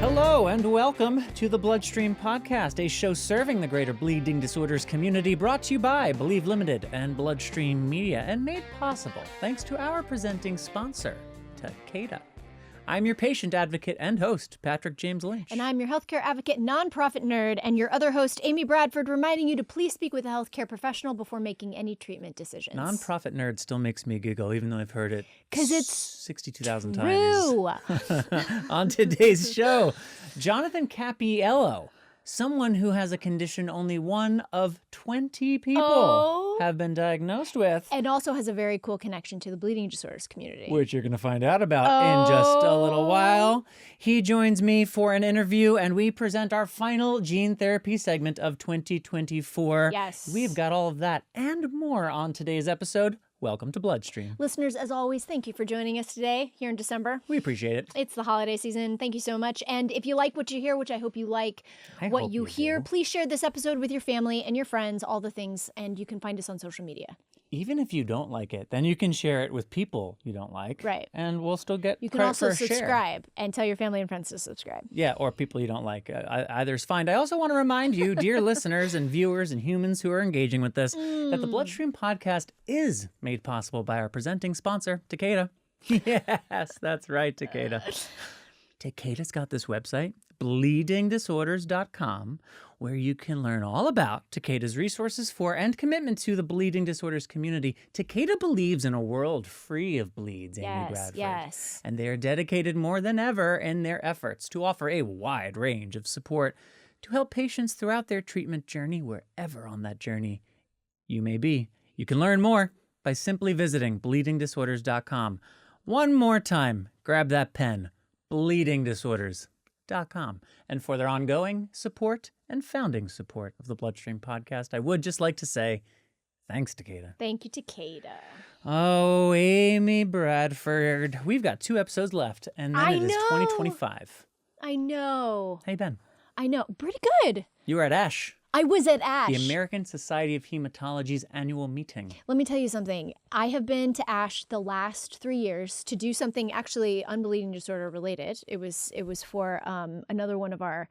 Hello and welcome to the BloodStream podcast, a show serving the greater bleeding disorders community, brought to you by Believe Limited and BloodStream Media, and made possible thanks to our presenting sponsor, Takeda. I'm your patient advocate and host, Patrick James Lynch. And I'm your healthcare advocate, nonprofit nerd, and your other host, Amy Bradford, reminding you to please speak with a healthcare professional before making any treatment decisions. Nonprofit nerd still makes me giggle, even though I've heard it 62,000 times. True. On today's show, Jonathan Cappiello, someone who has a condition only one of 20 people have been diagnosed with. And also has a very cool connection to the bleeding disorders community. Which you're going to find out about in just a little while. He joins me for an interview, and we present our final gene therapy segment of 2024. Yes. We've got all of that and more on today's episode. Welcome to BloodStream. Listeners, as always, thank you for joining us today here in December. We appreciate it. It's the holiday season. Thank you so much. And if you like what you hear, which I hope you like, what you hear, please share this episode with your family and your friends, all the things, and you can find us on social media. Even if you don't like it, then you can share it with people you don't like. Right. And we'll still get You can credit also for a share. subscribe and tell your family and friends to subscribe. Yeah, or people you don't like. Either's fine. I also want to remind you, dear listeners and viewers and humans who are engaging with this, that the BloodStream podcast is made possible by our presenting sponsor, Takeda. Yes, that's right, Takeda. Takeda's got this website, bleedingdisorders.com, where you can learn all about Takeda's resources for and commitment to the bleeding disorders community. Takeda believes in a world free of bleeds, Amy Bradford. Yes. And they are dedicated more than ever in their efforts to offer a wide range of support to help patients throughout their treatment journey, wherever on that journey you may be. You can learn more by simply visiting bleedingdisorders.com. One more time, grab that pen, bleedingdisorders.com. And for their ongoing support and founding support of the BloodStream podcast, I would just like to say thanks, Takeda. Thank you, Takeda. Oh, Amy Bradford. We've got 2 episodes left, and then it is 2025. I know. How you been? I know. Pretty good. You were at ASH. I was at ASH. The American Society of Hematology's annual meeting. Let me tell you something. I have been to ASH the last 3 years to do something actually unbleeding disorder related. It was for another one of our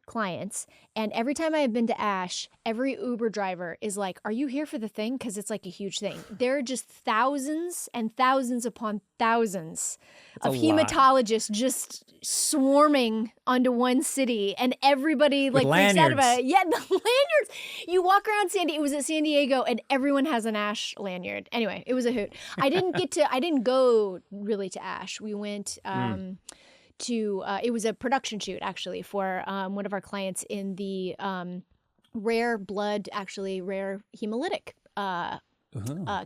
clients. And every time I have been to ASH, every Uber driver is like, "Are you here for the thing?" Because it's like a huge thing. There are just thousands and thousands upon thousands of hematologists just swarming onto one city, and everybody like freaks out about it. Yeah, the lanyards. You walk around it was at San Diego, and everyone has an ASH lanyard. Anyway, it was a hoot. I didn't go really to ASH. We went it was a production shoot actually for one of our clients in the rare hemolytic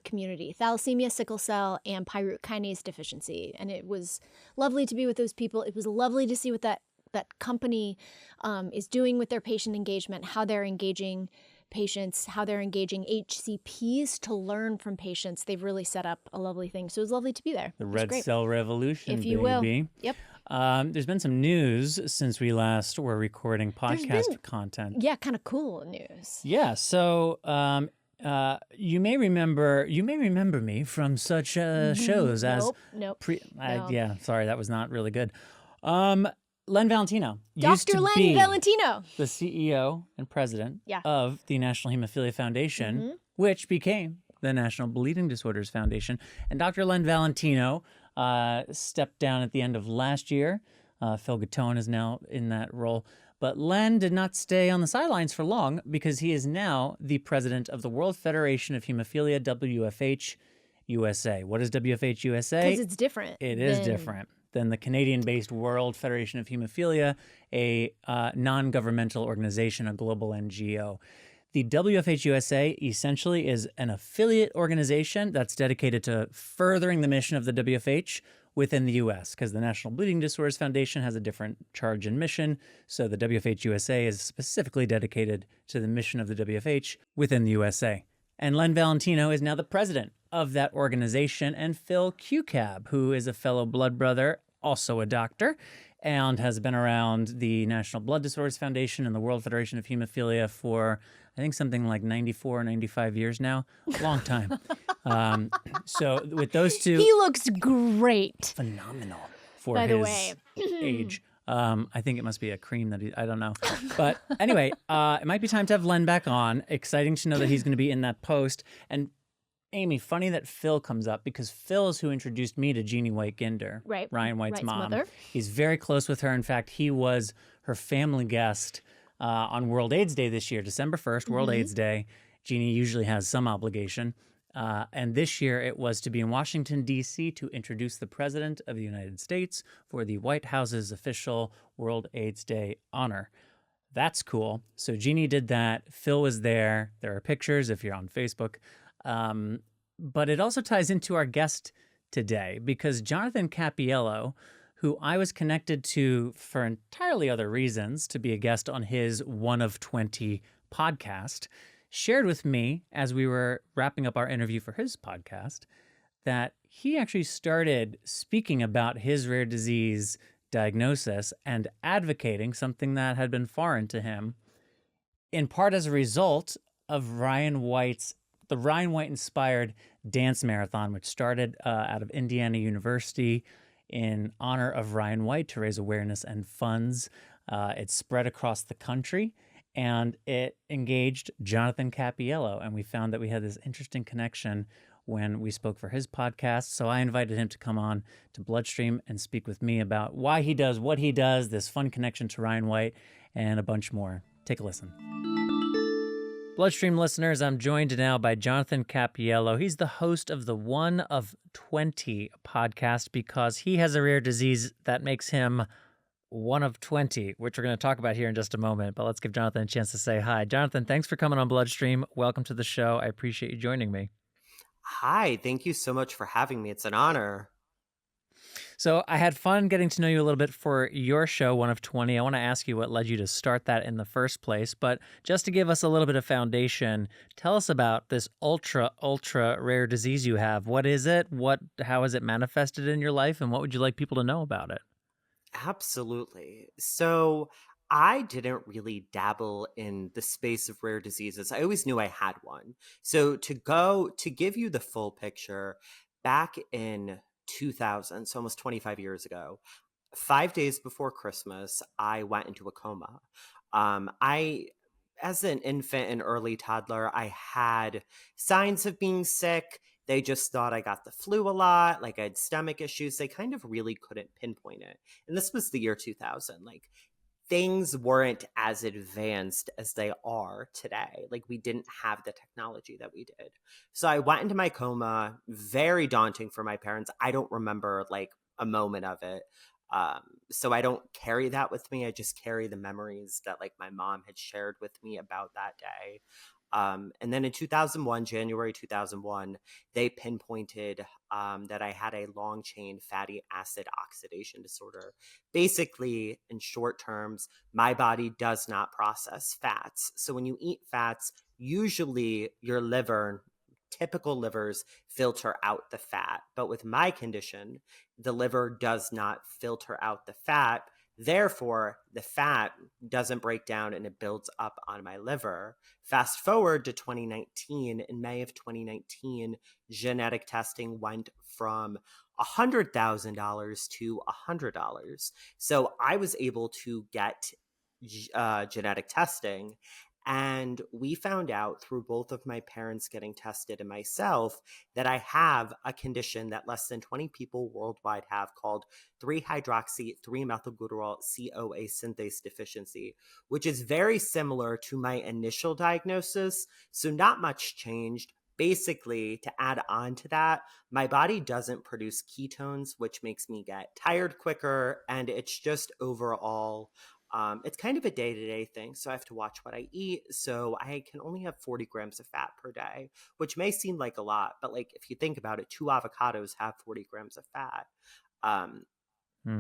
community, thalassemia, sickle cell, and pyruvate kinase deficiency. And it was lovely to be with those people. It was lovely to see what that company is doing with their patient engagement, how they're engaging patients, how they're engaging HCPs to learn from patients. They've really set up a lovely thing. So it was lovely to be there. The red cell revolution, if you will. Yep. There's been some news since we last were recording podcast content. Yeah, kind of cool news. Yeah, so you may remember me from such shows as Nope. Yeah, sorry, that was not really good. Len Valentino Dr. Len Valentino, the CEO and president of the National Hemophilia Foundation, which became the National Bleeding Disorders Foundation. And Dr. Len Valentino stepped down at the end of last year. Phil Gattone is now in that role. But Len did not stay on the sidelines for long because he is now the president of the World Federation of Hemophilia, WFH USA. What is WFH USA? Because it's different. It is different than the Canadian-based World Federation of Hemophilia, a non-governmental organization, a global NGO. The WFH USA essentially is an affiliate organization that's dedicated to furthering the mission of the WFH within the U.S. because the National Bleeding Disorders Foundation has a different charge and mission. So the WFH USA is specifically dedicated to the mission of the WFH within the USA. And Len Valentino is now the president of that organization, and Phil Cab, who is a fellow blood brother, also a doctor, and has been around the National Blood Disorders Foundation and the World Federation of Hemophilia for, I think, something like 94 or 95 years now. Long time. So with those two... He looks great. Phenomenal for his age. I think it must be a cream that I don't know. But anyway, it might be time to have Len back on. Exciting to know that he's going to be in that post. And Amy, funny that Phil comes up because Phil is who introduced me to Jeannie White Ginder, Right. Ryan White's Wright's mom. mother. He's very close with her. In fact, he was her family guest on World AIDS Day this year, December 1st, World AIDS Day. Jeannie usually has some obligation. And this year it was to be in Washington, D.C. to introduce the President of the United States for the White House's official World AIDS Day honor. That's cool. So Jeannie did that. Phil was there. There are pictures if you're on Facebook. But it also ties into our guest today because Jonathan Cappiello, who I was connected to for entirely other reasons to be a guest on his One of 20 podcast, shared with me as we were wrapping up our interview for his podcast that he actually started speaking about his rare disease diagnosis and advocating something that had been foreign to him, in part as a result of the Ryan White-inspired dance marathon, which started out of Indiana University in honor of Ryan White to raise awareness and funds. It spread across the country, and it engaged Jonathan Cappiello, and we found that we had this interesting connection when we spoke for his podcast. So I invited him to come on to BloodStream and speak with me about why he does what he does, this fun connection to Ryan White, and a bunch more. Take a listen. BloodStream listeners, I'm joined now by Jonathan Cappiello. He's the host of the One of 20 podcast because he has a rare disease that makes him one of 20, which we're going to talk about here in just a moment. But let's give Jonathan a chance to say hi. Jonathan, thanks for coming on BloodStream. Welcome to the show. I appreciate you joining me. Hi, thank you so much for having me. It's an honor. So I had fun getting to know you a little bit for your show, One of 20. I want to ask you what led you to start that in the first place. But just to give us a little bit of foundation, tell us about this ultra rare disease you have. What is it? How is it manifested in your life? And what would you like people to know about it? Absolutely. So I didn't really dabble in the space of rare diseases. I always knew I had one. So to give you the full picture, back in 2000, so almost 25 years ago, 5 days before Christmas, I went into a coma. I, as an infant and early toddler, I had signs of being sick. They just thought I got the flu a lot, like I had stomach issues. They kind of really couldn't pinpoint it. And this was the year 2000. Like things weren't as advanced as they are today. Like we didn't have the technology that we did. So I went into my coma, very daunting for my parents. I don't remember like a moment of it. So I don't carry that with me. I just carry the memories that like my mom had shared with me about that day. And then in 2001, January 2001, they pinpointed that I had a long chain fatty acid oxidation disorder. Basically, in short terms, my body does not process fats. So when you eat fats, usually your liver, typical livers, filter out the fat. But with my condition, the liver does not filter out the fat. Therefore, the fat doesn't break down and it builds up on my liver. Fast forward to 2019. In May of 2019, genetic testing went from $100,000 to $100. So I was able to get genetic testing. And we found out through both of my parents getting tested and myself that I have a condition that less than 20 people worldwide have called 3-hydroxy 3-methylglutarol CoA synthase deficiency, which is very similar to my initial diagnosis. So not much changed. Basically, to add on to that, my body doesn't produce ketones, which makes me get tired quicker. And it's just overall it's kind of a day-to-day thing. So I have to watch what I eat. So I can only have 40 grams of fat per day, which may seem like a lot, but like if you think about it, 2 avocados have 40 grams of fat.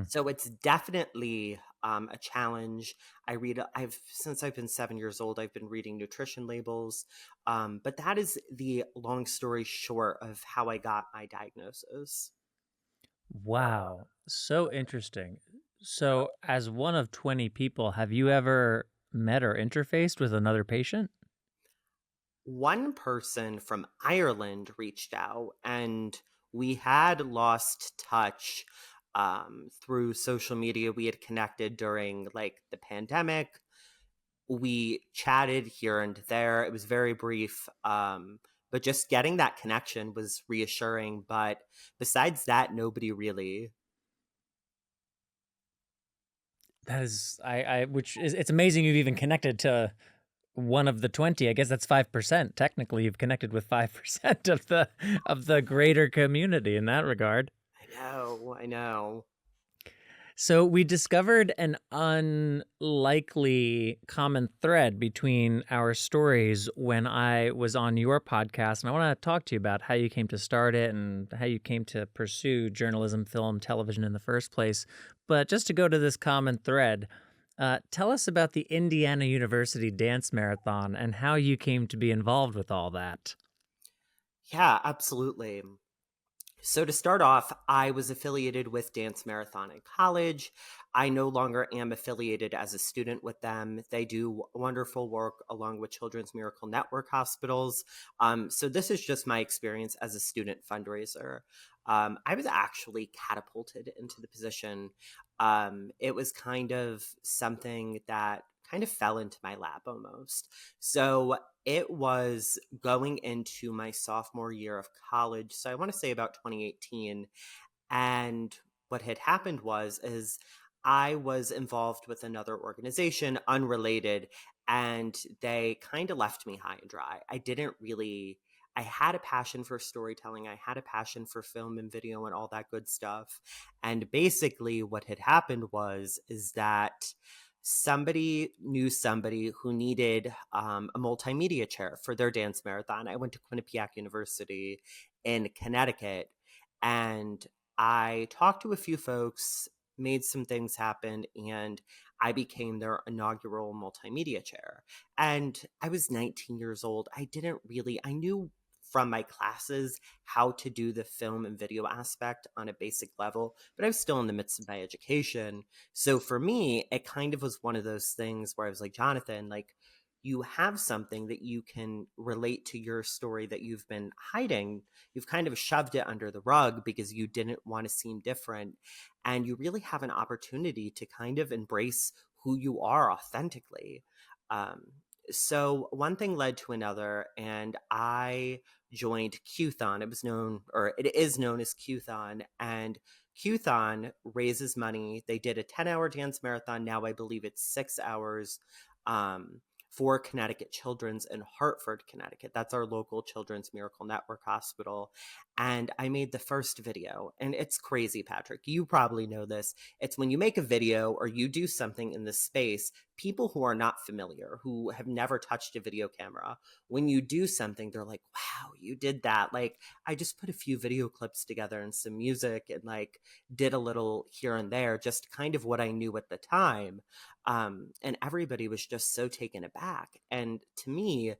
So it's definitely a challenge. Since I've been 7 years old, I've been reading nutrition labels. But that is the long story short of how I got my diagnosis. Wow. So interesting. So, as one of 20 people, have you ever met or interfaced with another patient? One person from Ireland reached out and we had lost touch. through social media. We had connected during like the pandemic. We chatted here and there. It was very brief. But just getting that connection was reassuring. But besides that, nobody really. That is, which is, it's amazing you've even connected to one of the 20. I guess that's 5%. Technically, you've connected with 5% of the greater community in that regard. I know. So we discovered an unlikely common thread between our stories when I was on your podcast, and I want to talk to you about how you came to start it and how you came to pursue journalism, film, television in the first place. But just to go to this common thread, tell us about the Indiana University Dance Marathon and how you came to be involved with all that. Yeah, absolutely. So, to start off, I was affiliated with Dance Marathon in college. I no longer am affiliated as a student with them. They do wonderful work along with Children's Miracle Network hospitals. So, this is just my experience as a student fundraiser. I was actually catapulted into the position. It was kind of something that kind of fell into my lap almost. So, it was going into my sophomore year of college. So I want to say about 2018. And what had happened is I was involved with another organization unrelated, and they kind of left me high and dry. I had a passion for storytelling. I had a passion for film and video and all that good stuff. And basically what had happened is that somebody knew somebody who needed a multimedia chair for their dance marathon. I went to Quinnipiac University in Connecticut, and I talked to a few folks, made some things happen, and I became their inaugural multimedia chair. And I was 19 years old. I knew from my classes how to do the film and video aspect on a basic level, but I was still in the midst of my education. So for me, it kind of was one of those things where I was like, Jonathan, like, you have something that you can relate to your story that you've been hiding. You've kind of shoved it under the rug because you didn't want to seem different. And you really have an opportunity to kind of embrace who you are authentically. Um, so one thing led to another, and I joined Qthon. It is known as Qthon, and Qthon raises money. They did a 10-hour dance marathon. Now I believe it's 6 hours. For Connecticut Children's in Hartford, Connecticut. That's our local Children's Miracle Network hospital. And I made the first video. And it's crazy, Patrick. You probably know this. It's when you make a video or you do something in this space, people who are not familiar, who have never touched a video camera, when you do something, they're like, wow, you did that. Like, I just put a few video clips together and some music and like did a little here and there, just kind of what I knew at the time. And everybody was just so taken aback. And to me,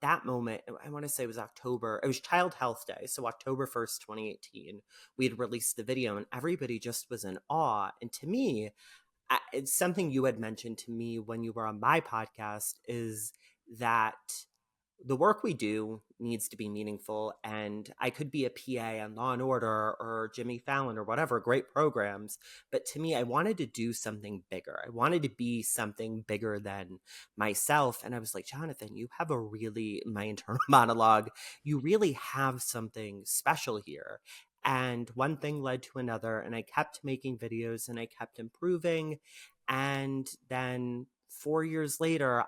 that moment, I want to say it was October, it was Child Health Day. So October 1st, 2018, we had released the video and everybody just was in awe. And to me, it's something you had mentioned to me when you were on my podcast, is that the work we do needs to be meaningful. And I could be a PA on Law and Order or Jimmy Fallon or whatever, great programs. But to me, I wanted to do something bigger. I wanted to be something bigger than myself. And I was like, Jonathan, you have my internal monologue, you really have something special here. And one thing led to another. And I kept making videos and I kept improving. And then 4 years later,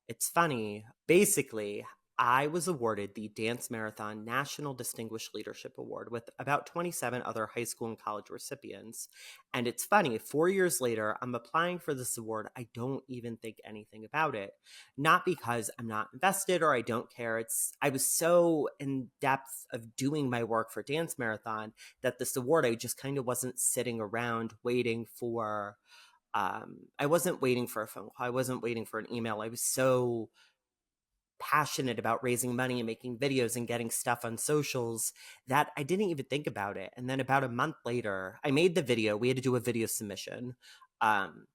it's funny. Basically, I was awarded the Dance Marathon National Distinguished Leadership Award with about 27 other high school and college recipients. And it's funny, 4 years later, I'm applying for this award. I don't even think anything about it. Not because I'm not invested or I don't care. I was so in depth of doing my work for Dance Marathon that this award, I just kind of wasn't sitting around waiting for. I wasn't waiting for a phone call. I wasn't waiting for an email. I was so passionate about raising money and making videos and getting stuff on socials that I didn't even think about it. And then about a month later, I made the video. We had to do a video submission. Um,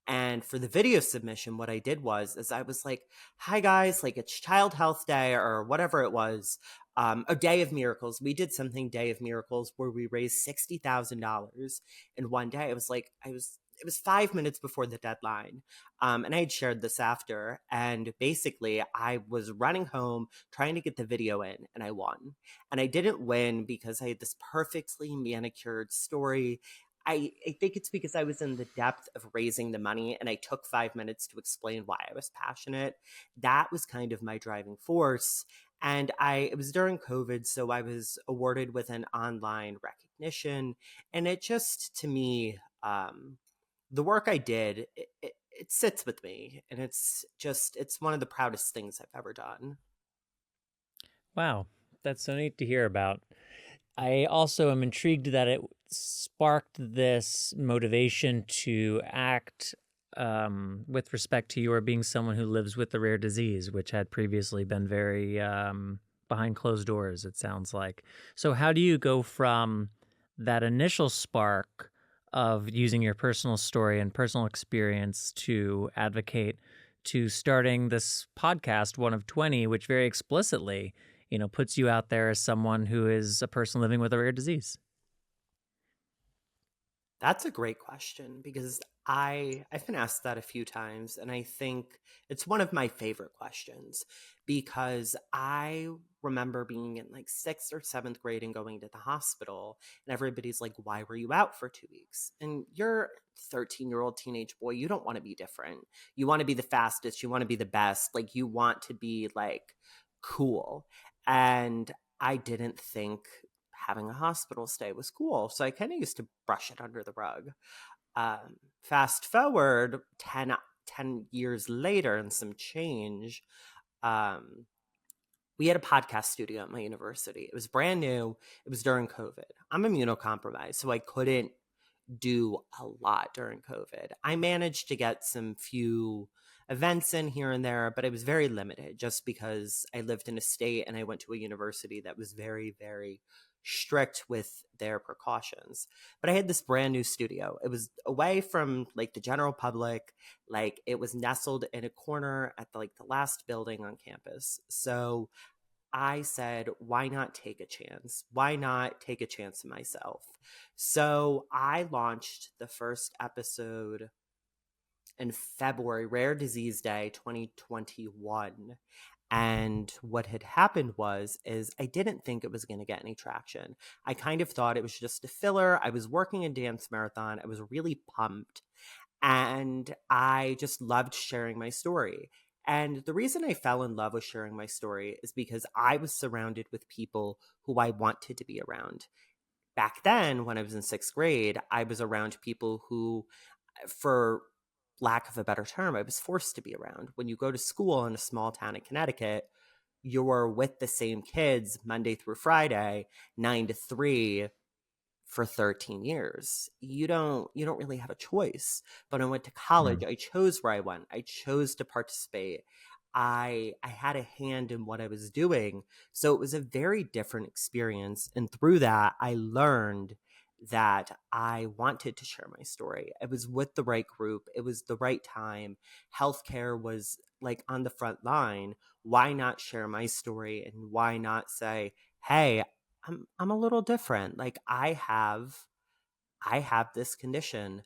And for the video submission, what I did is I was like, hi guys, like it's Child Health Day or whatever it was, a Day of Miracles. We did something Day of Miracles where we raised $60,000 in one day. It was 5 minutes before the deadline. And I had shared this after. And basically, I was running home trying to get the video in, and I won. And I didn't win because I had this perfectly manicured story. I think it's because I was in the depth of raising the money and I took 5 minutes to explain why I was passionate. That was kind of my driving force. And it was during COVID, so I was awarded with an online recognition. And it just, to me, the work I did, it sits with me. And it's one of the proudest things I've ever done. Wow, that's so neat to hear about. I also am intrigued that it sparked this motivation to act with respect to your being someone who lives with the rare disease, which had previously been very behind closed doors, it sounds like. So how do you go from that initial spark of using your personal story and personal experience to advocate to starting this podcast, One of 20, which very explicitly puts you out there as someone who is a person living with a rare disease? That's a great question because I've been asked that a few times, and I think it's one of my favorite questions because I remember being in like 6th or 7th grade and going to the hospital, and everybody's like, "Why were you out for 2 weeks?" And you're a 13-year-old teenage boy. You don't want to be different. You want to be the fastest. You want to be the best. Like you want to be like cool. And I didn't think having a hospital stay was cool. So I kind of used to brush it under the rug. Fast forward 10 years later and some change, we had a podcast studio at my university. It was brand new. It was during COVID. I'm immunocompromised, so I couldn't do a lot during COVID. I managed to get some few events in here and there, but it was very limited just because I lived in a state and I went to a university that was very, very strict with their precautions. But I had this brand new studio. It was away from like the general public, like it was nestled in a corner at the last building on campus. So I said, why not take a chance? Why not take a chance in myself? So I launched the first episode in February, Rare Disease Day 2021. And what had happened is I didn't think it was going to get any traction. I kind of thought it was just a filler. I was working a dance marathon. I was really pumped. And I just loved sharing my story. And the reason I fell in love with sharing my story is because I was surrounded with people who I wanted to be around. Back then, when I was in 6th grade, I was around people who, for lack of a better term, I was forced to be around. When you go to school in a small town in Connecticut, you're with the same kids Monday through Friday, 9 to 3 for 13 years. You don't really have a choice. But when I went to college, I chose where I went. I chose to participate. I had a hand in what I was doing. So it was a very different experience. And through that, I learned that I wanted to share my story. It was with the right group. It was the right time. Healthcare was like on the front line. Why not share my story? And why not say, hey, I'm a little different. Like I have this condition.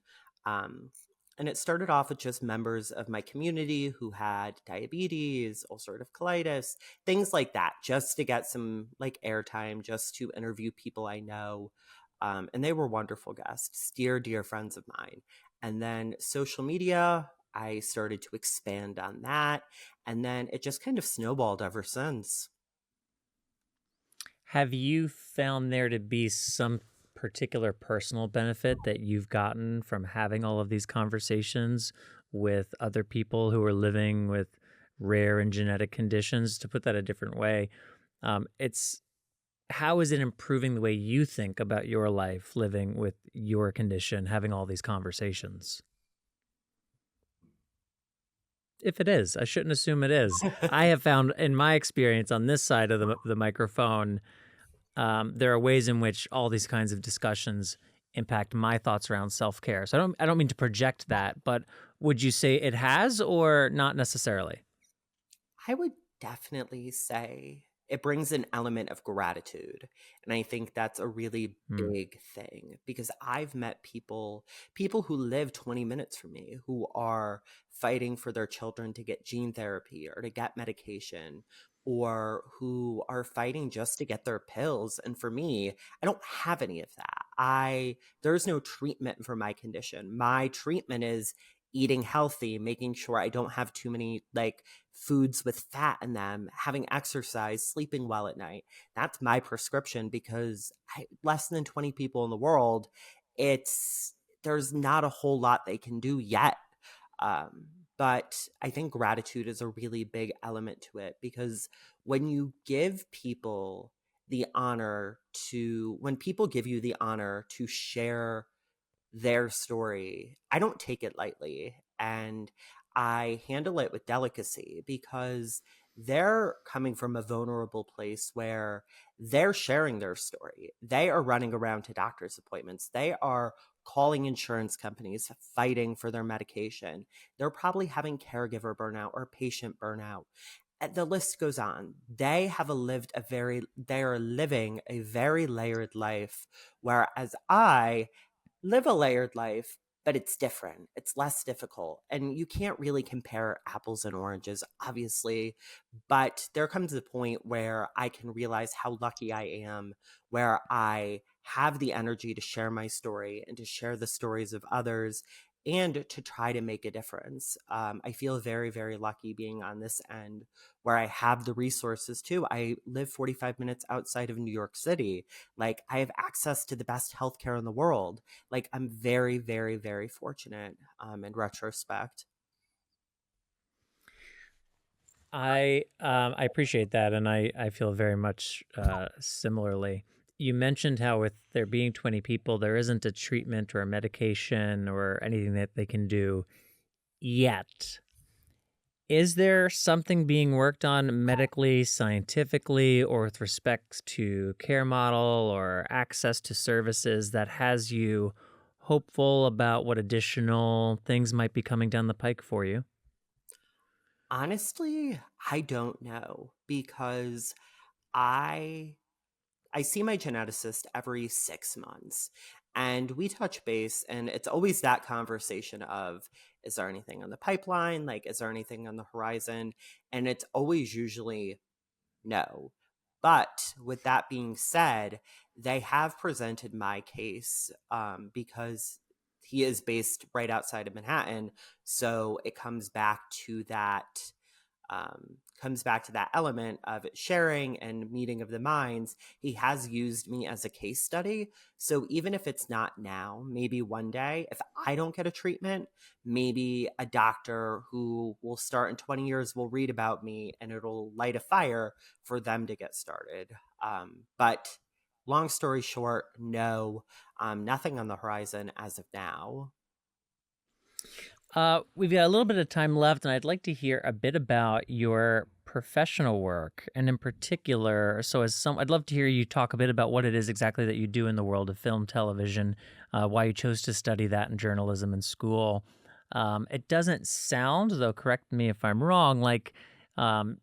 And it started off with just members of my community who had diabetes, ulcerative colitis, things like that, just to get some like airtime, just to interview people I know. And they were wonderful guests, dear, dear friends of mine. And then social media, I started to expand on that. And then it just kind of snowballed ever since. Have you found there to be some particular personal benefit that you've gotten from having all of these conversations with other people who are living with rare and genetic conditions? To put that a different way, how is it improving the way you think about your life living with your condition, having all these conversations? If it is, I shouldn't assume it is. I have found in my experience on this side of the microphone, there are ways in which all these kinds of discussions impact my thoughts around self-care. So I don't mean to project that, but would you say it has or not necessarily? I would definitely say it brings an element of gratitude. And I think that's a really Hmm. big thing because I've met people who live 20 minutes from me who are fighting for their children to get gene therapy or to get medication or who are fighting just to get their pills. And for me, I don't have any of that. There's no treatment for my condition. My treatment is eating healthy, making sure I don't have too many like foods with fat in them, having exercise, sleeping well at night. That's my prescription because less than 20 people in the world, it's there's not a whole lot they can do yet. Um, but I think gratitude is a really big element to it because when you give people when people give you the honor to share their story, I don't take it lightly. And I handle it with delicacy because they're coming from a vulnerable place where they're sharing their story. They are running around to doctor's appointments. They are calling insurance companies, fighting for their medication. They're probably having caregiver burnout or patient burnout. The list goes on. They are living a very layered life, whereas I live a layered life, but it's different. It's less difficult. And you can't really compare apples and oranges, obviously. But there comes a point where I can realize how lucky I am, where I have the energy to share my story and to share the stories of others and to try to make a difference. I feel very, very lucky being on this end where I have the resources too. I live 45 minutes outside of New York City. Like, I have access to the best healthcare in the world. Like, I'm very, very, very fortunate in retrospect. I appreciate that, and I feel very much similarly. You mentioned how with there being 20 people, there isn't a treatment or a medication or anything that they can do yet. Is there something being worked on medically, scientifically, or with respect to care model or access to services that has you hopeful about what additional things might be coming down the pike for you? Honestly, I don't know because I I see my geneticist every 6 months and we touch base, and it's always that conversation of, is there anything on the pipeline? Like, is there anything on the horizon? And it's always usually no. But with that being said, they have presented my case because he is based right outside of Manhattan. So it comes back to that element of sharing and meeting of the minds. He has used me as a case study. So even if it's not now, maybe one day, if I don't get a treatment, maybe a doctor who will start in 20 years will read about me and it'll light a fire for them to get started. But long story short, no, nothing on the horizon as of now. We've got a little bit of time left, and I'd like to hear a bit about your professional work, and in particular, I'd love to hear you talk a bit about what it is exactly that you do in the world of film, television, why you chose to study that in journalism in school. It doesn't sound, though, correct me if I'm wrong, like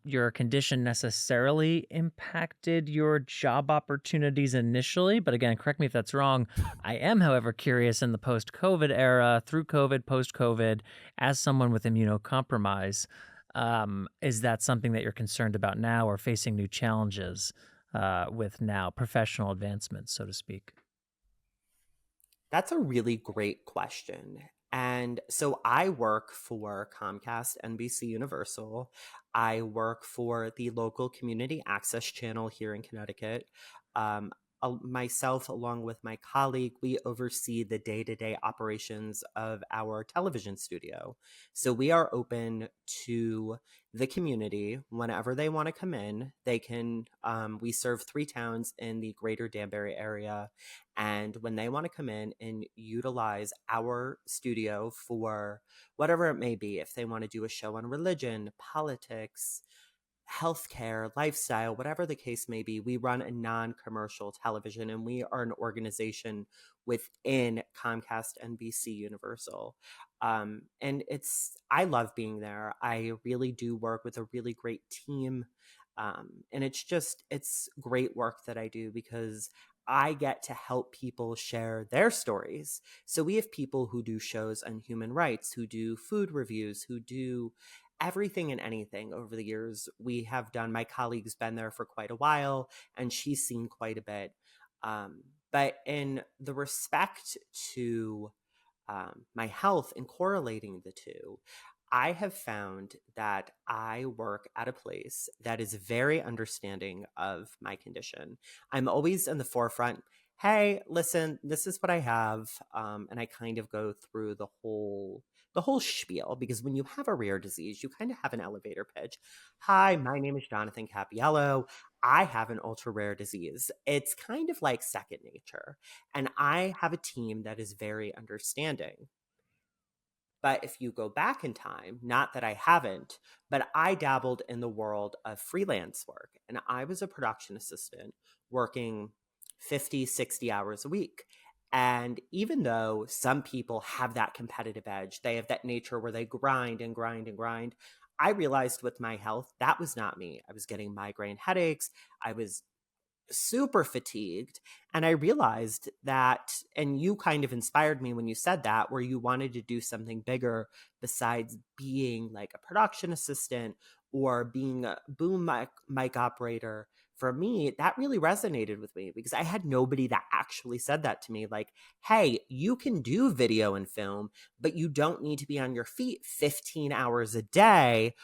your condition necessarily impacted your job opportunities initially. But again, correct me if that's wrong. I am, however, curious in the post-COVID era, through COVID, post-COVID, as someone with immunocompromise, is that something that you're concerned about now or facing new challenges with now, professional advancements, so to speak? That's a really great question. And so I work for Comcast NBC Universal. I work for the local community access channel here in Connecticut. Um, Myself, along with my colleague, we oversee the day to day operations of our television studio. So we are open to the community whenever they want to come in. We serve 3 towns in the greater Danbury area, and when they want to come in and utilize our studio for whatever it may be, if they want to do a show on religion, politics, healthcare, lifestyle, whatever the case may be. We run a non-commercial television, and we are an organization within Comcast, NBC, Universal. And I love being there. I really do work with a really great team. And it's great work that I do because I get to help people share their stories. So we have people who do shows on human rights, who do food reviews, who do everything and anything over the years. We have done, my colleague's been there for quite a while, and she's seen quite a bit. But in the respect to my health and correlating the two, I have found that I work at a place that is very understanding of my condition. I'm always in the forefront. Hey, listen, this is what I have, and I kind of go through the whole spiel, because when you have a rare disease, you kind of have an elevator pitch. Hi, my name is Jonathan Cappiello. I have an ultra rare disease. It's kind of like second nature, and I have a team that is very understanding. But if you go back in time, not that I haven't, but I dabbled in the world of freelance work, and I was a production assistant working 50, 60 hours a week. And even though some people have that competitive edge, they have that nature where they grind and grind and grind. I realized with my health, that was not me. I was getting migraine headaches. I was super fatigued. And I realized that, and you kind of inspired me when you said that, where you wanted to do something bigger besides being like a production assistant or being a boom mic operator. For me, that really resonated with me because I had nobody that actually said that to me. Like, hey, you can do video and film, but you don't need to be on your feet 15 hours a day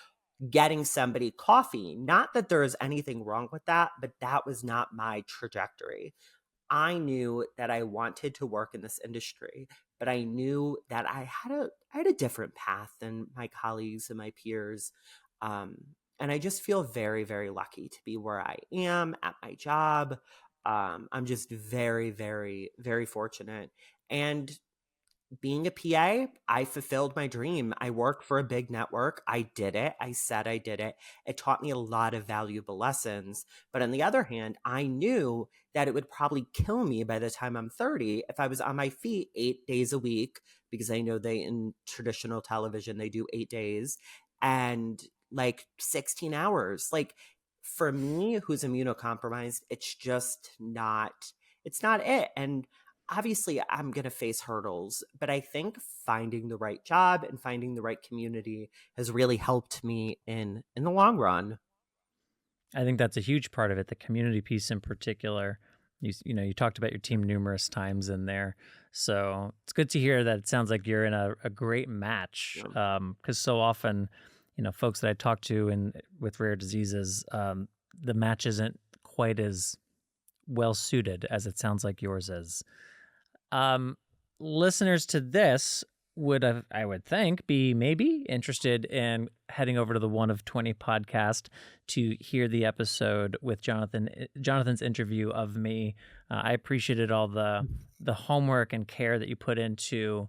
getting somebody coffee. Not that there is anything wrong with that, but that was not my trajectory. I knew that I wanted to work in this industry, but I knew that I had a different path than my colleagues and my peers. Um, and I just feel very, very lucky to be where I am at my job. I'm just very, very, very fortunate. And being a PA, I fulfilled my dream. I worked for a big network. I did it. I said I did it. It taught me a lot of valuable lessons. But on the other hand, I knew that it would probably kill me by the time I'm 30 if I was on my feet 8 days a week, because I know they, in traditional television, they do 8 days and like 16 hours. Like, for me, who's immunocompromised, it's not it. And obviously I'm going to face hurdles, but I think finding the right job and finding the right community has really helped me in the long run. I think that's a huge part of it, the community piece in particular. You talked about your team numerous times in there. So it's good to hear that it sounds like you're in a great match. Yeah. Because so often, folks that I talk to with rare diseases, the match isn't quite as well suited as it sounds like yours is. Listeners to this would have, I would think, be maybe interested in heading over to the One of 20 podcast to hear the episode with Jonathan's interview of me. I appreciated all the homework and care that you put into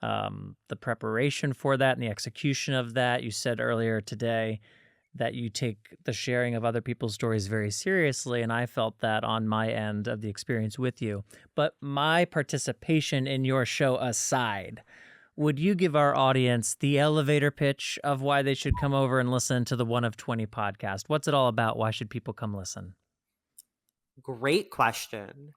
the preparation for that and the execution of that. You said earlier today that you take the sharing of other people's stories very seriously, and I felt that on my end of the experience with you. But my participation in your show aside, would you give our audience the elevator pitch of why they should come over and listen to the One of 20 podcast? What's it all about? Why should people come listen? Great question.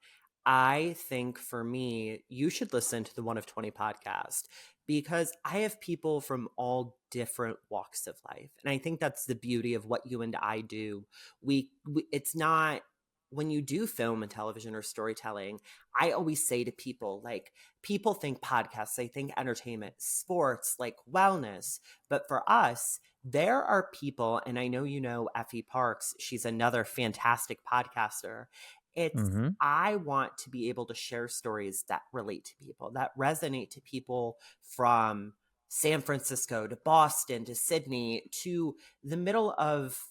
I think for me, you should listen to the One of 20 podcast because I have people from all different walks of life. And I think that's the beauty of what you and I do. It's not, when you do film and television or storytelling, I always say to people, like, people think podcasts, they think entertainment, sports, like wellness. But for us, there are people, and I know you know Effie Parks, she's another fantastic podcaster. Mm-hmm. I want to be able to share stories that relate to people, that resonate to people from San Francisco to Boston to Sydney to the middle of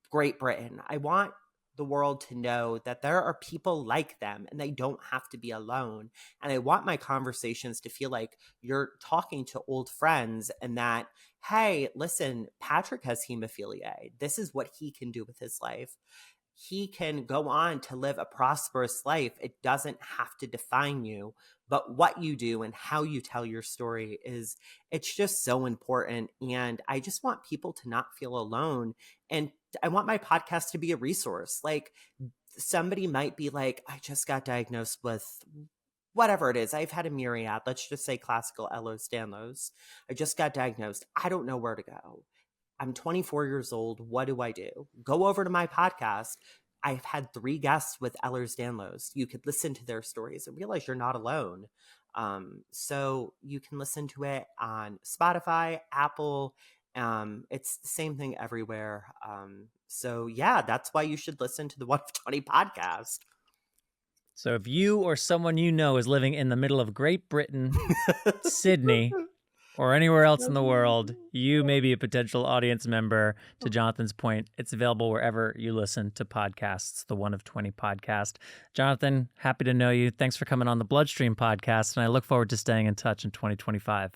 Great Britain. I want the world to know that there are people like them and they don't have to be alone. And I want my conversations to feel like you're talking to old friends and that, hey, listen, Patrick has hemophilia A. This is what he can do with his life. He can go on to live a prosperous life. It doesn't have to define you, but what you do and how you tell your story it's just so important. And I just want people to not feel alone. And I want my podcast to be a resource. Like, somebody might be like, I just got diagnosed with whatever it is. I've had a myriad, let's just say classical Ehlers-Danlos. I just got diagnosed. I don't know where to go. I'm 24 years old. What do I do? Go over to my podcast. I've had 3 guests with Ehlers-Danlos. You could listen to their stories and realize you're not alone. So you can listen to it on Spotify, Apple. It's the same thing everywhere. So yeah, that's why you should listen to the 1 of 20 podcast. So if you or someone you know is living in the middle of Great Britain, Sydney, or anywhere else in the world, you may be a potential audience member. To Jonathan's point, it's available wherever you listen to podcasts, the 1 of 20 podcast. Jonathan, happy to know you. Thanks for coming on the BloodStream podcast, and I look forward to staying in touch in 2025.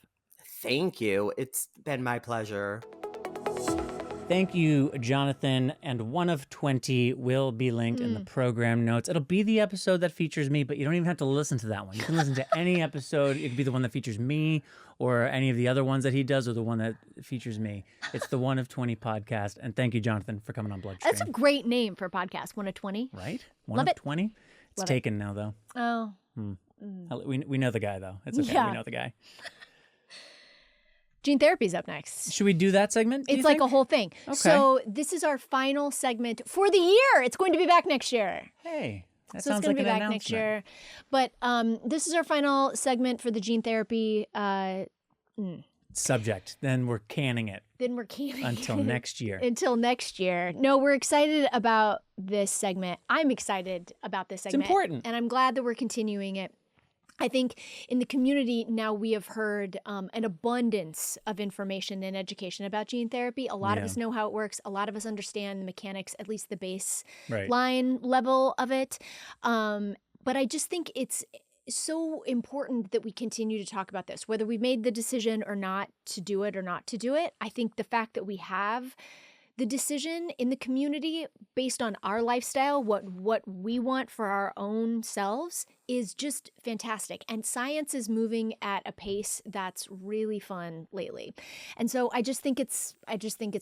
Thank you. It's been my pleasure. Thank you, Jonathan. And 1 of 20 will be linked in the program notes. It'll be the episode that features me, but you don't even have to listen to that one. You can listen to any episode. It could be the one that features me or any of the other ones that he does or the one that features me. It's the 1 of 20 podcast. And thank you, Jonathan, for coming on BloodStream. That's a great name for a podcast, 1 of 20. Right? 1 Love of it. 20? It's Love taken now, though. Oh. We know the guy, though. It's okay. Yeah. We know the guy. Gene therapy's up next. Should we do that segment? It's like a whole thing. Okay. So this is our final segment for the year. It's going to be back next year. Hey, that So it's sounds going like to be an back next announcement. year. But this is our final segment for the gene therapy. Subject. Then we're canning it Then we're canning until next year. Until next year. No, we're excited about this segment. I'm excited about this segment. important. And I'm glad that we're continuing it. I think in the community now we have heard an abundance of information and education about gene therapy. A lot of us know how it works. A lot of us understand the mechanics, at least the baseline level of it. But I just think it's so important that we continue to talk about this, whether we made the decision or not to do it or not to do it. I think the fact that we have the decision in the community based on our lifestyle, what we want for our own selves, is just fantastic. And science is moving at a pace that's really fun lately. And so I just think it's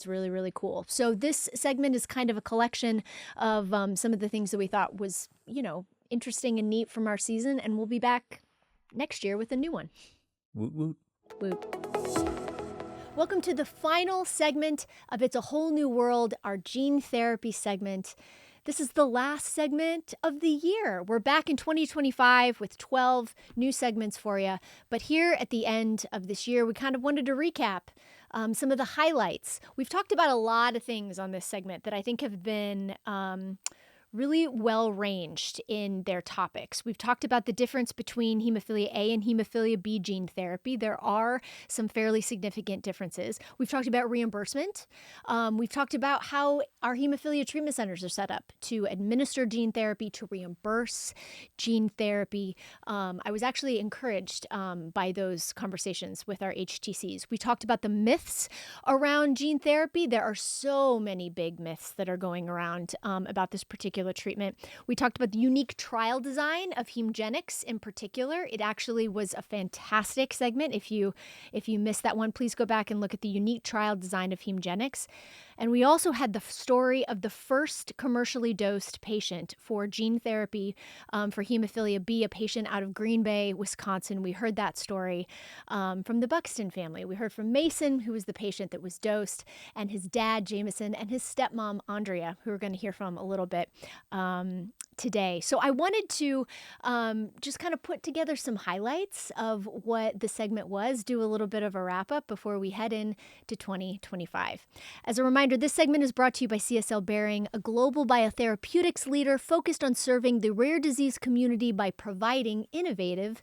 really, really cool. So this segment is kind of a collection of some of the things that we thought was, interesting and neat from our season. And we'll be back next year with a new one. Woot woot. Woot. Welcome to the final segment of It's a Whole New World, our gene therapy segment. This is the last segment of the year. We're back in 2025 with 12 new segments for you. But here at the end of this year, we kind of wanted to recap some of the highlights. We've talked about a lot of things on this segment that I think have been really well ranged in their topics. We've talked about the difference between hemophilia A and hemophilia B gene therapy. There are some fairly significant differences. We've talked about reimbursement. We've talked about how our hemophilia treatment centers are set up to administer gene therapy, to reimburse gene therapy. I was actually encouraged by those conversations with our HTCs. We talked about the myths around gene therapy. There are so many big myths that are going around about this particular treatment. We talked about the unique trial design of Hemgenics in particular. It actually was a fantastic segment. If you missed that one, please go back and look at the unique trial design of Hemgenics. And we also had the story of the first commercially dosed patient for gene therapy for hemophilia B, a patient out of Green Bay, Wisconsin. We heard that story from the Buxton family. We heard from Mason, who was the patient that was dosed, and his dad, Jameson, and his stepmom, Andrea, who we're going to hear from a little bit today. So I wanted to just kind of put together some highlights of what the segment was, do a little bit of a wrap up before we head into 2025. As a reminder, this segment is brought to you by CSL Behring, a global biotherapeutics leader focused on serving the rare disease community by providing innovative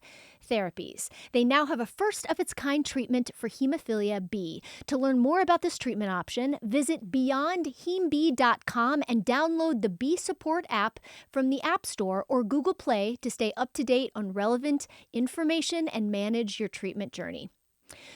Therapies. They now have a first-of-its-kind treatment for hemophilia B. To learn more about this treatment option, visit beyondhemb.com and download the B Support app from the App Store or Google Play to stay up to date on relevant information and manage your treatment journey.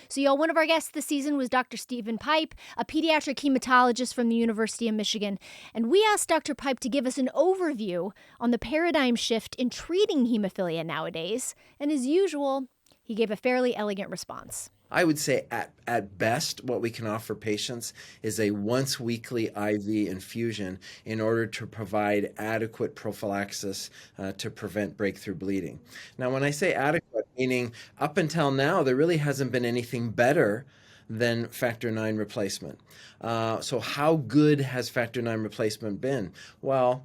So, y'all, one of our guests this season was Dr. Stephen Pipe, a pediatric hematologist from the University of Michigan. And we asked Dr. Pipe to give us an overview on the paradigm shift in treating hemophilia nowadays. And as usual, he gave a fairly elegant response. I would say at best, what we can offer patients is a once weekly IV infusion in order to provide adequate prophylaxis to prevent breakthrough bleeding. Now, when I say adequate, meaning up until now, there really hasn't been anything better than factor IX replacement. So how good has factor IX replacement been? Well,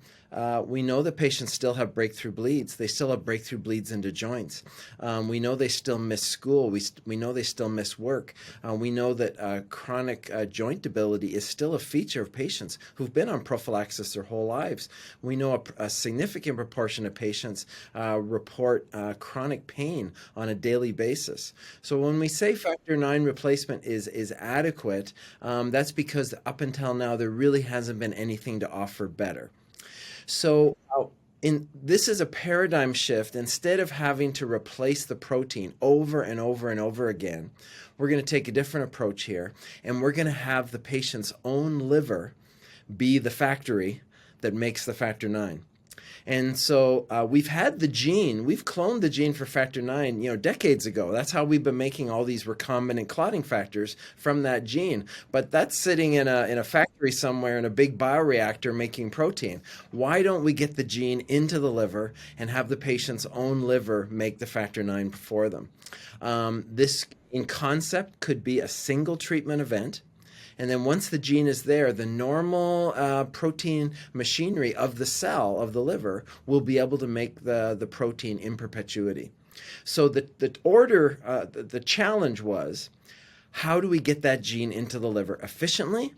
we know that patients still have breakthrough bleeds. They still have breakthrough bleeds into joints. We know they still miss school. We know they still miss work. We know that chronic joint debility is still a feature of patients who've been on prophylaxis their whole lives. We know a significant proportion of patients report chronic pain on a daily basis. So when we say factor IX replacement is adequate, that's because up until now there really hasn't been anything to offer better. So this is a paradigm shift. Instead of having to replace the protein over and over and over again, we're going to take a different approach here, and we're going to have the patient's own liver be the factory that makes the factor IX. And so we've had the gene, we've cloned the gene for factor IX, decades ago. That's how we've been making all these recombinant clotting factors from that gene. But that's sitting in a factory somewhere in a big bioreactor making protein. Why don't we get the gene into the liver and have the patient's own liver make the factor IX for them? This, in concept, could be a single treatment event. And then once the gene is there, the normal protein machinery of the cell, of the liver, will be able to make the protein in perpetuity. So the challenge was, how do we get that gene into the liver efficiently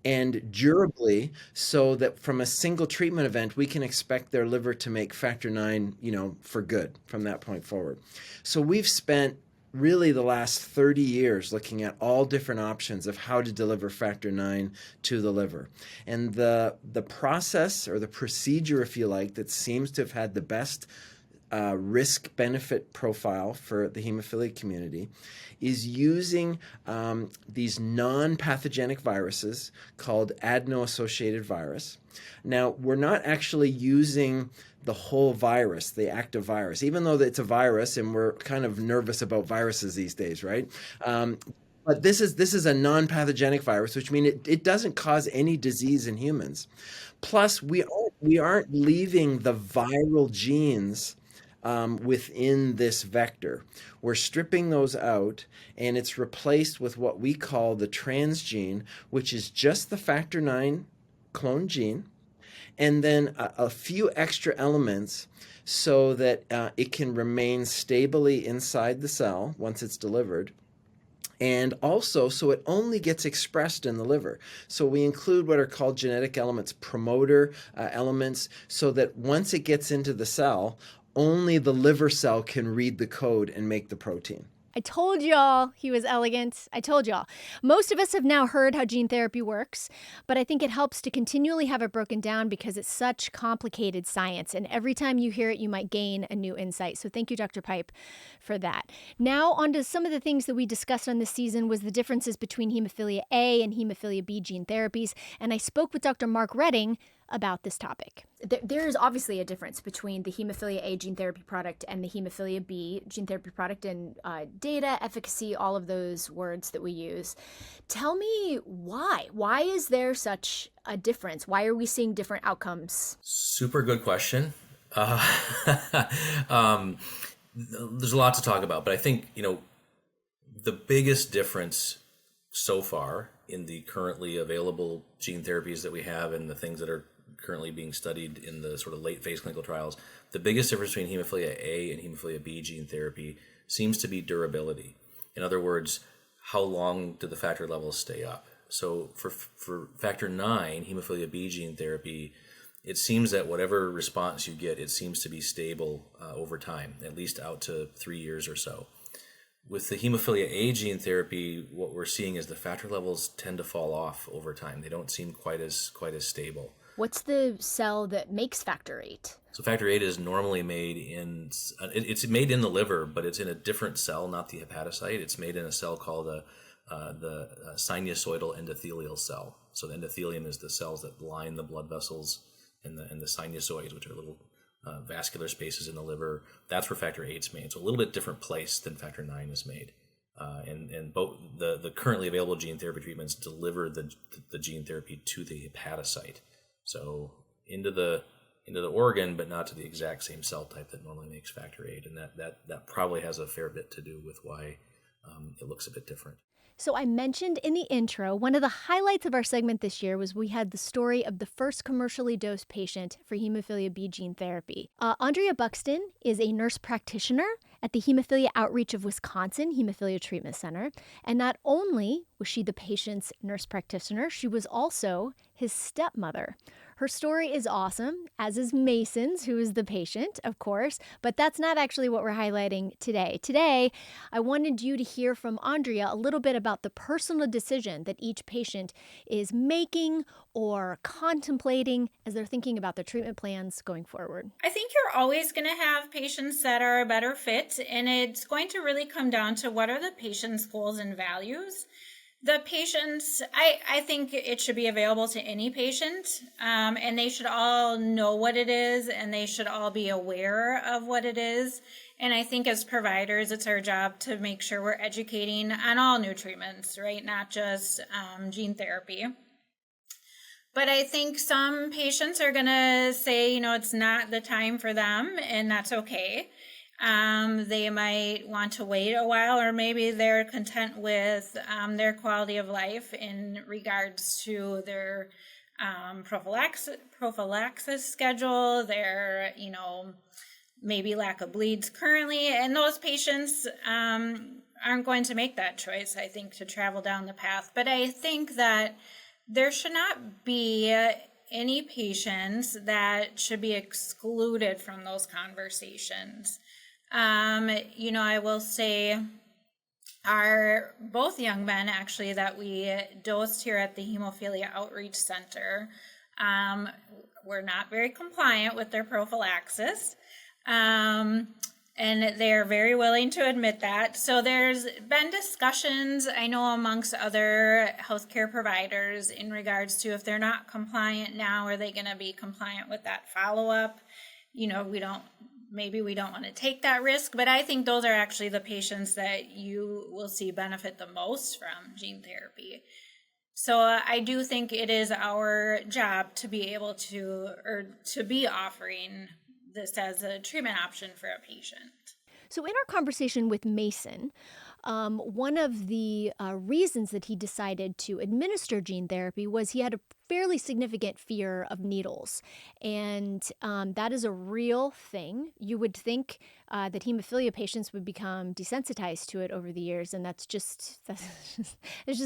and durably so that from a single treatment event, we can expect their liver to make factor IX, for good from that point forward. So we've spent really the last 30 years looking at all different options of how to deliver factor IX to the liver. And the process or the procedure, if you like, that seems to have had the best risk-benefit profile for the hemophilia community is using these non-pathogenic viruses called adeno-associated virus. Now, we're not actually using the whole virus, the active virus, even though it's a virus and we're kind of nervous about viruses these days, right? But this is a non-pathogenic virus, which means it doesn't cause any disease in humans. Plus, we aren't leaving the viral genes within this vector. We're stripping those out, and it's replaced with what we call the transgene, which is just the factor IX clone gene, and then a few extra elements so that it can remain stably inside the cell once it's delivered. And also, so it only gets expressed in the liver. So we include what are called genetic elements, promoter elements, so that once it gets into the cell, only the liver cell can read the code and make the protein. I told y'all he was elegant. I told y'all. Most of us have now heard how gene therapy works, but I think it helps to continually have it broken down because it's such complicated science. And every time you hear it, you might gain a new insight. So thank you, Dr. Pipe, for that. Now on to some of the things that we discussed on this season was the differences between hemophilia A and hemophilia B gene therapies. And I spoke with Dr. Mark Redding about this topic. There is obviously a difference between the hemophilia A gene therapy product and the hemophilia B gene therapy product in data, efficacy, all of those words that we use. Tell me why. Why is there such a difference? Why are we seeing different outcomes? Super good question. There's a lot to talk about, but I think, the biggest difference so far in the currently available gene therapies that we have and the things that are currently being studied in the sort of late phase clinical trials, the biggest difference between hemophilia A and hemophilia B gene therapy seems to be durability. In other words, how long do the factor levels stay up? So for factor IX, hemophilia B gene therapy, it seems that whatever response you get, it seems to be stable over time, at least out to 3 years or so. With the hemophilia A gene therapy, what we're seeing is the factor levels tend to fall off over time. They don't seem quite as stable. What's the cell that makes factor VIII? So factor VIII is normally made it's made in the liver, but it's in a different cell, not the hepatocyte. It's made in a cell called the sinusoidal endothelial cell. So the endothelium is the cells that line the blood vessels, and the sinusoids, which are little vascular spaces in the liver. That's where factor VIII is made. So a little bit different place than factor IX is made. And both the currently available gene therapy treatments deliver the gene therapy to the hepatocyte. So into the organ, but not to the exact same cell type that normally makes factor VIII. And that probably has a fair bit to do with why it looks a bit different. So I mentioned in the intro, one of the highlights of our segment this year was we had the story of the first commercially dosed patient for hemophilia B gene therapy. Andrea Buxton is a nurse practitioner at the Hemophilia Outreach of Wisconsin Hemophilia Treatment Center. And not only was she the patient's nurse practitioner, she was also his stepmother. Her story is awesome, as is Mason's, who is the patient, of course, but that's not actually what we're highlighting today. Today, I wanted you to hear from Andrea a little bit about the personal decision that each patient is making or contemplating as they're thinking about their treatment plans going forward. I think you're always going to have patients that are a better fit, and it's going to really come down to what are the patient's goals and values. The patients, I think it should be available to any patient, and they should all know what it is, and they should all be aware of what it is. And I think as providers, it's our job to make sure we're educating on all new treatments, right? Not just gene therapy. But I think some patients are going to say, it's not the time for them, and that's okay. They might want to wait a while, or maybe they're content with their quality of life in regards to their prophylaxis schedule, their, maybe lack of bleeds currently. And those patients aren't going to make that choice, I think, to travel down the path. But I think that there should not be any patients that should be excluded from those conversations. I will say our both young men actually that we dosed here at the Hemophilia Outreach Center were not very compliant with their prophylaxis. And they're very willing to admit that. So there's been discussions, I know, amongst other healthcare providers in regards to if they're not compliant now, are they going to be compliant with that follow-up? Maybe we don't want to take that risk, but I think those are actually the patients that you will see benefit the most from gene therapy. So I do think it is our job to be able to be offering this as a treatment option for a patient. So in our conversation with Mason, one of the reasons that he decided to administer gene therapy was he had a fairly significant fear of needles. And that is a real thing. You would think that hemophilia patients would become desensitized to it over the years, and it's just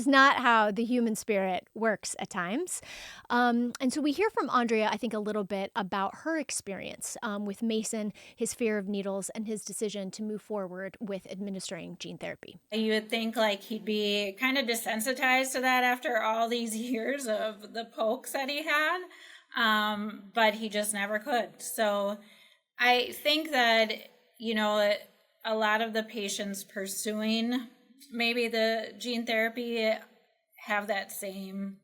not how the human spirit works at times. And so we hear from Andrea, I think, a little bit about her experience with Mason, his fear of needles, and his decision to move forward with administering gene therapy. You would think like he'd be kind of desensitized to that after all these years of the pokes that he had, but he just never could. So I think that, a lot of the patients pursuing maybe the gene therapy have that same,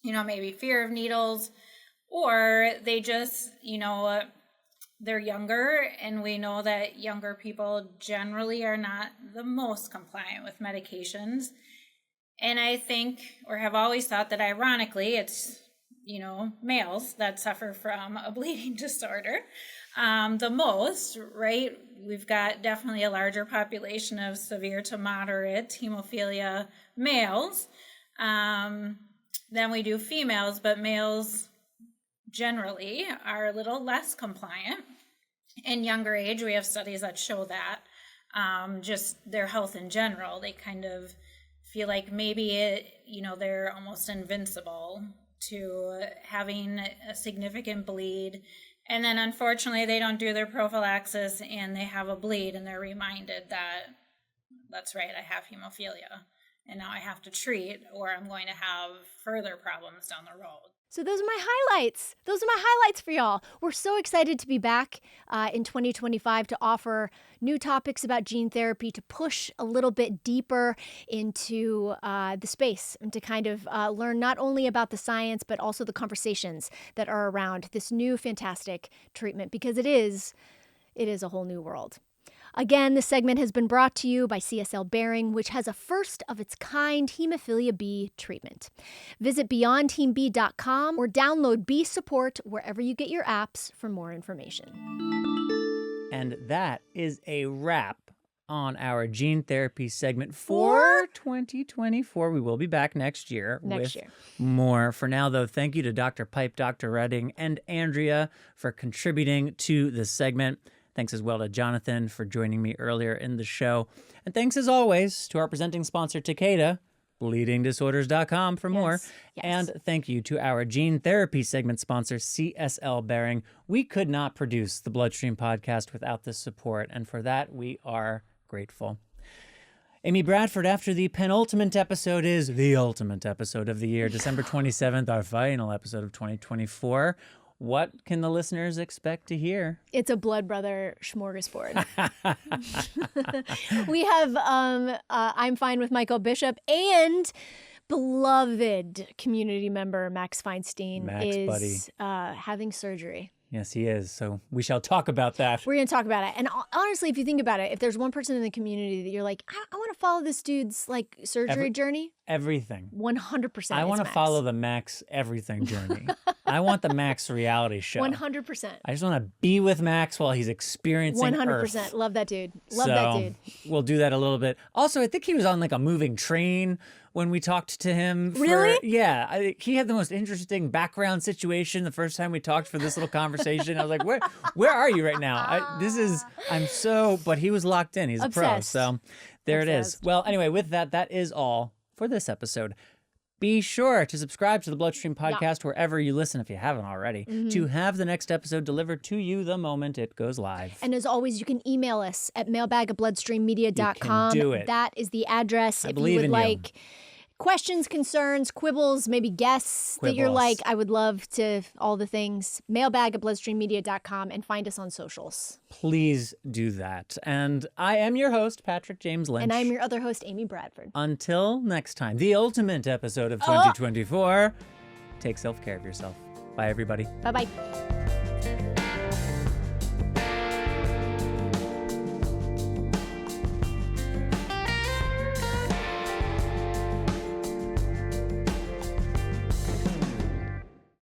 maybe fear of needles, or they just, they're younger, and we know that younger people generally are not the most compliant with medications. And I think, or have always thought that ironically, it's, males that suffer from a bleeding disorder the most, right? We've got definitely a larger population of severe to moderate hemophilia males than we do females, but males generally are a little less compliant. In younger age, we have studies that show that just their health in general, they kind of feel like maybe they're almost invincible to having a significant bleed. And then unfortunately they don't do their prophylaxis and they have a bleed and they're reminded that that's right, I have hemophilia and now I have to treat or I'm going to have further problems down the road. So those are my highlights. Those are my highlights for y'all. We're so excited to be back in 2025 to offer new topics about gene therapy, to push a little bit deeper into the space and to kind of learn not only about the science, but also the conversations that are around this new fantastic treatment, because it is a whole new world. Again, this segment has been brought to you by CSL Behring, which has a first-of-its-kind hemophilia B treatment. Visit beyondteamb.com or download B Support wherever you get your apps for more information. And that is a wrap on our gene therapy segment for 2024. We will be back next year with more. For now, though, thank you to Dr. Pipe, Dr. Redding, and Andrea for contributing to this segment. Thanks as well to Jonathan for joining me earlier in the show. And thanks as always to our presenting sponsor, Takeda, bleedingdisorders.com for more. Yes. And thank you to our gene therapy segment sponsor, CSL Behring. We could not produce the BloodStream podcast without this support, and for that we are grateful. Amy Bradford, after the penultimate episode is the ultimate episode of the year, December 27th, our final episode of 2024. What can the listeners expect to hear? It's a blood brother smorgasbord. We have I'm Fine with Michael Bishop, and beloved community member Max Feinstein is having surgery. Yes, he is. So we shall talk about that. We're going to talk about it. And honestly, if you think about it, if there's one person in the community that you're like, I want to follow this dude's like surgery journey. Everything. 100%. I want to follow the Max everything journey. I want the Max reality show. 100%. I just want to be with Max while he's experiencing 100%. Earth. Love that dude. Love that dude. We'll do that a little bit. Also, I think he was on like a moving train when we talked to him. Really? Yeah. He had the most interesting background situation the first time we talked for this little conversation. I was like, where are you right now? But he was locked in. He's a pro. So there it is. Well, anyway, with that, that is all for this episode. Be sure to subscribe to the BloodStream podcast wherever you listen, if you haven't already, to have the next episode delivered to you the moment it goes live. And as always, you can email us at mailbag@bloodstreammedia.com. You can do it. That is the address. I if believe you would in like questions, concerns, quibbles, maybe guests that you're like, I would love to, all the things, mailbag@bloodstreammedia.com, and find us on socials. Please do that. And I am your host, Patrick James Lynch. And I'm your other host, Amy Bradford. Until next time, the ultimate episode of 2024, take self-care of yourself. Bye, everybody. Bye-bye.